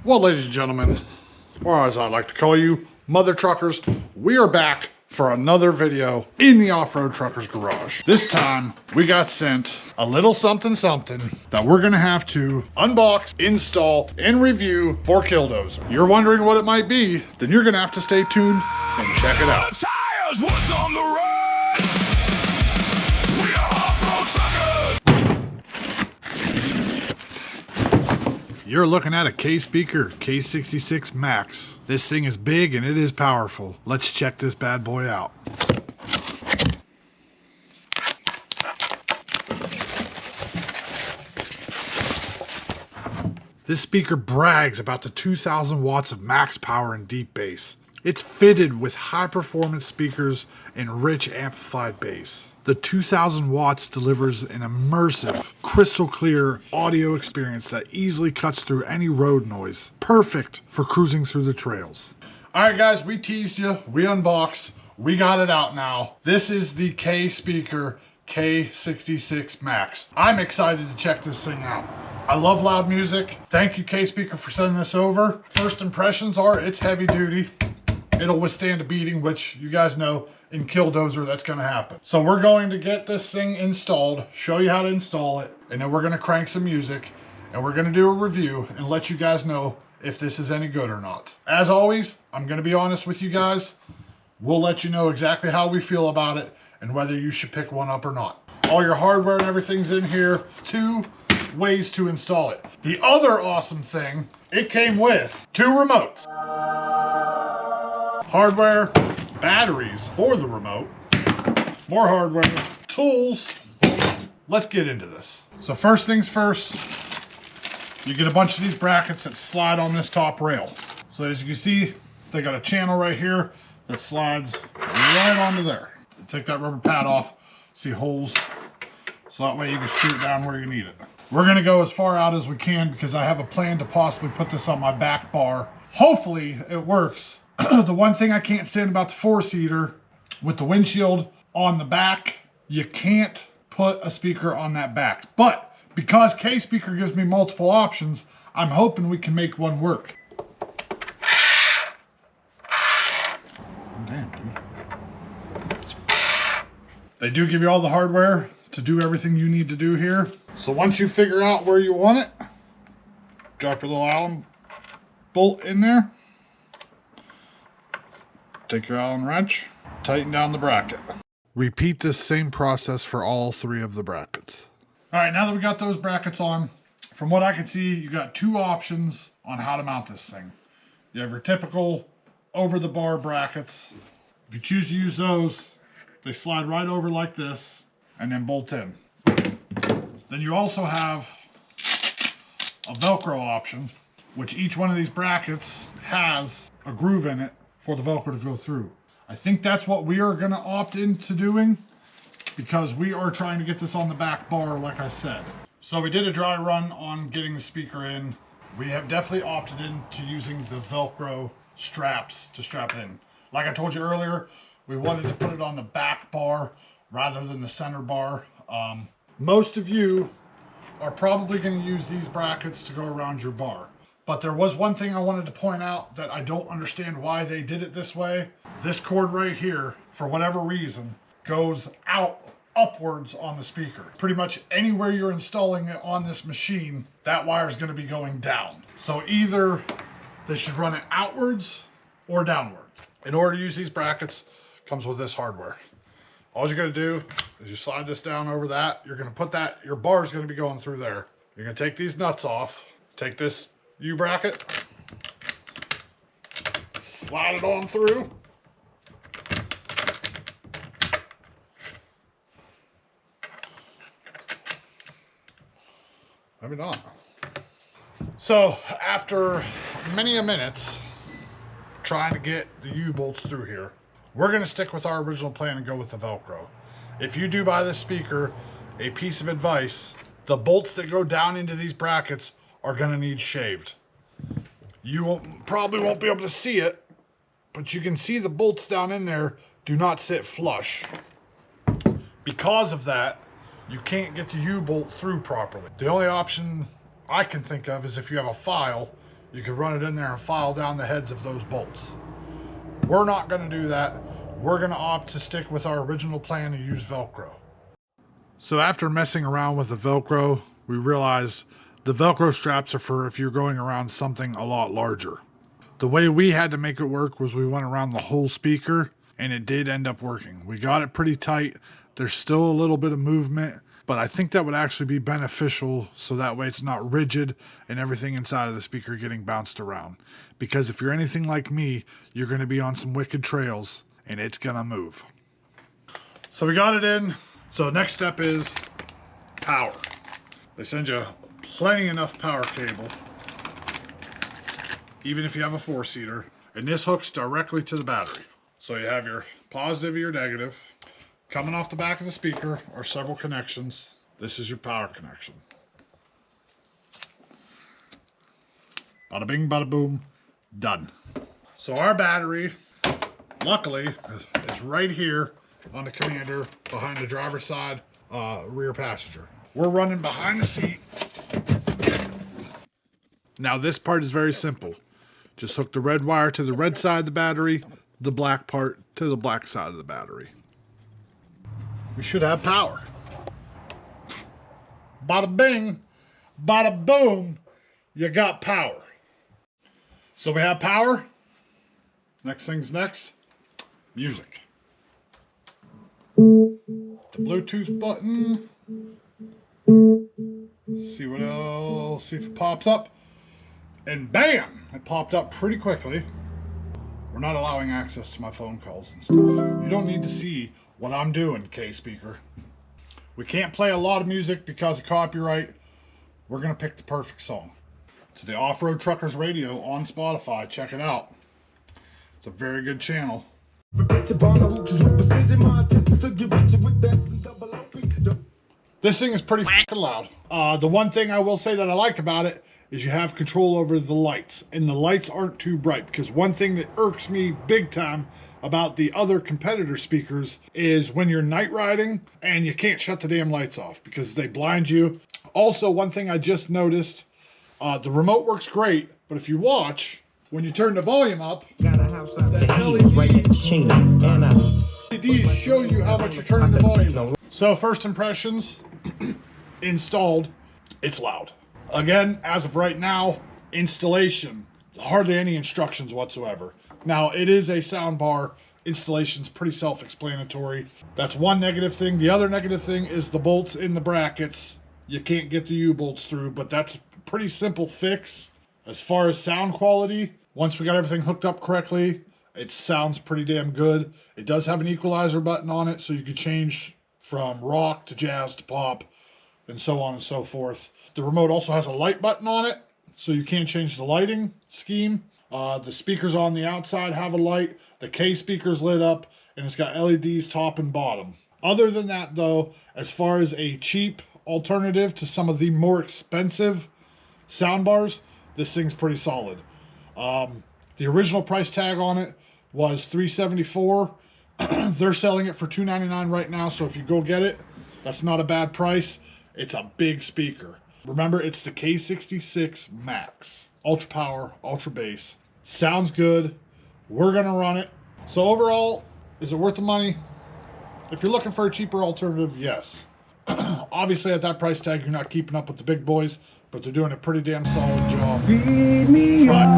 Well, ladies and gentlemen, or as I like to call you, mother truckers, we are back for another video in the Off-Road Truckers garage. This time, we got sent a little something that we're gonna have to unbox, install, and review for KillDozer. You're wondering what it might be? Then you're gonna have to stay tuned and check it out. Tires, what's on the road? We are off-road truckers. You're looking at a K Speaker K66 MAX. This thing is big and it is powerful. Let's check this bad boy out. This speaker brags about the 2000 watts of max power and deep bass. It's fitted with high performance speakers and rich amplified bass. The 2000 watts delivers an immersive, crystal clear audio experience that easily cuts through any road noise. Perfect for cruising through the trails. All right guys, we teased you, we unboxed, we got it out now. This is the K Speaker K66 MAX. I'm excited to check this thing out. I love loud music. Thank you K Speaker for sending this over. First impressions are it's heavy duty. It'll withstand a beating, which you guys know in KillDozer that's gonna happen. So we're going to get this thing installed, show you how to install it, and then we're gonna crank some music and we're gonna do a review and let you guys know if this is any good or not. As always, I'm gonna be honest with you guys. We'll let you know exactly how we feel about it and whether you should pick one up or not. All your hardware and everything's in here. 2 ways to install it. The other awesome thing, it came with 2 remotes. Hardware, batteries for the remote, more hardware, tools. Let's get into this. So first things first, you get a bunch of these brackets that slide on this top rail. So as you can see, they got a channel right here that slides right onto there. Take that rubber pad off, see holes, so that way you can screw it down where you need it. We're gonna go as far out as we can because I have a plan to possibly put this on my back bar. Hopefully it works. The one thing I can't stand about the 4-seater, with the windshield on the back, you can't put a speaker on that back. But because K Speaker gives me multiple options, I'm hoping we can make one work. Damn, dude. They do give you all the hardware to do everything you need to do here. So once you figure out where you want it, drop your little Allen bolt in there. Take your Allen wrench, tighten down the bracket. Repeat this same process for all 3 of the brackets. All right, now that we got those brackets on, from what I can see, you got 2 options on how to mount this thing. You have your typical over the bar brackets. If you choose to use those, they slide right over like this and then bolt in. Then you also have a Velcro option, which each one of these brackets has a groove in it for the Velcro to go through. I think that's what we are gonna opt into doing because we are trying to get this on the back bar, like I said. So we did a dry run on getting the speaker in. We have definitely opted into using the Velcro straps to strap it in. Like I told you earlier, we wanted to put it on the back bar rather than the center bar. Most of you are probably gonna use these brackets to go around your bar. But there was one thing I wanted to point out that I don't understand why they did it this way. This cord right here, for whatever reason, goes out upwards on the speaker. Pretty much anywhere you're installing it on this machine, that wire is going to be going down. So either they should run it outwards or downwards. In order to use these brackets, comes with this hardware. All you're going to do is you slide this down over that. You're going to put that, your bar is going to be going through there. You're going to take these nuts off, take this U-bracket, slide it on through. Maybe not. So after many a minutes trying to get the U-bolts through here, we're going to stick with our original plan and go with the Velcro. If you do buy this speaker, a piece of advice, the bolts that go down into these brackets are going to need shaved. You probably won't be able to see it, but you can see the bolts down in there do not sit flush. Because of that, you can't get the U-bolt through properly. The only option I can think of is if you have a file, you could run it in there and file down the heads of those bolts. We're not going to do that. We're going to opt to stick with our original plan and use Velcro. So after messing around with the Velcro, we realized the Velcro straps are for if you're going around something a lot larger. The way we had to make it work was we went around the whole speaker, and it did end up working. We got it pretty tight. There's still a little bit of movement, but I think that would actually be beneficial so that way it's not rigid and everything inside of the speaker getting bounced around. Because if you're anything like me, you're going to be on some wicked trails and it's going to move. So we got it in. So next step is power. They send you plenty enough power cable, even if you have a 4-seater, and this hooks directly to the battery. So you have your positive or your negative. Coming off the back of the speaker are several connections. This is your power connection. Bada bing, bada boom, done. So our battery, luckily, is right here on the commander behind the driver's side rear passenger. We're running behind the seat. Now this part is very simple. Just hook the red wire to the red side of the battery, the black part to the black side of the battery. We should have power. Bada bing, bada boom, you got power. So we have power. Next thing's next, music. The Bluetooth button. See what else, see if it pops up. And bam, it popped up pretty quickly. We're not allowing access to my phone calls and stuff. You don't need to see what I'm doing, K Speaker. We can't play a lot of music because of copyright. We're gonna pick the perfect song. It's the Off-Road Truckers Radio on Spotify. Check it out. It's a very good channel. This thing is pretty fucking loud. The one thing I will say that I like about it is you have control over the lights, and the lights aren't too bright, because one thing that irks me big time about the other competitor speakers is when you're night riding and you can't shut the damn lights off because they blind you. Also, one thing I just noticed, the remote works great, but if you watch, when you turn the volume up, the LEDs show you how much you're turning the volume up. So first impressions, installed, it's loud. Again, as of right now, installation, hardly any instructions whatsoever. Now, it is a sound bar. Installation's pretty self-explanatory. That's one negative thing. The other negative thing is the bolts in the brackets. You can't get the U-bolts through, but that's a pretty simple fix. As far as sound quality, once we got everything hooked up correctly, it sounds pretty damn good. It does have an equalizer button on it, so you could change from rock to jazz to pop, and so on and so forth. The remote also has a light button on it, so you can change the lighting scheme. The speakers on the outside have a light. The K speaker's lit up, and it's got LEDs top and bottom. Other than that, though, as far as a cheap alternative to some of the more expensive soundbars, this thing's pretty solid. The original price tag on it was $374. They're selling it for $299 right now, so if you go get it, that's not a bad price. It's a big speaker. Remember, it's the K66 MAX. Ultra power, ultra bass. Sounds good. We're gonna run it. So overall, is it worth the money? If you're looking for a cheaper alternative, yes. Obviously at that price tag, you're not keeping up with the big boys, but they're doing a pretty damn solid job. Try.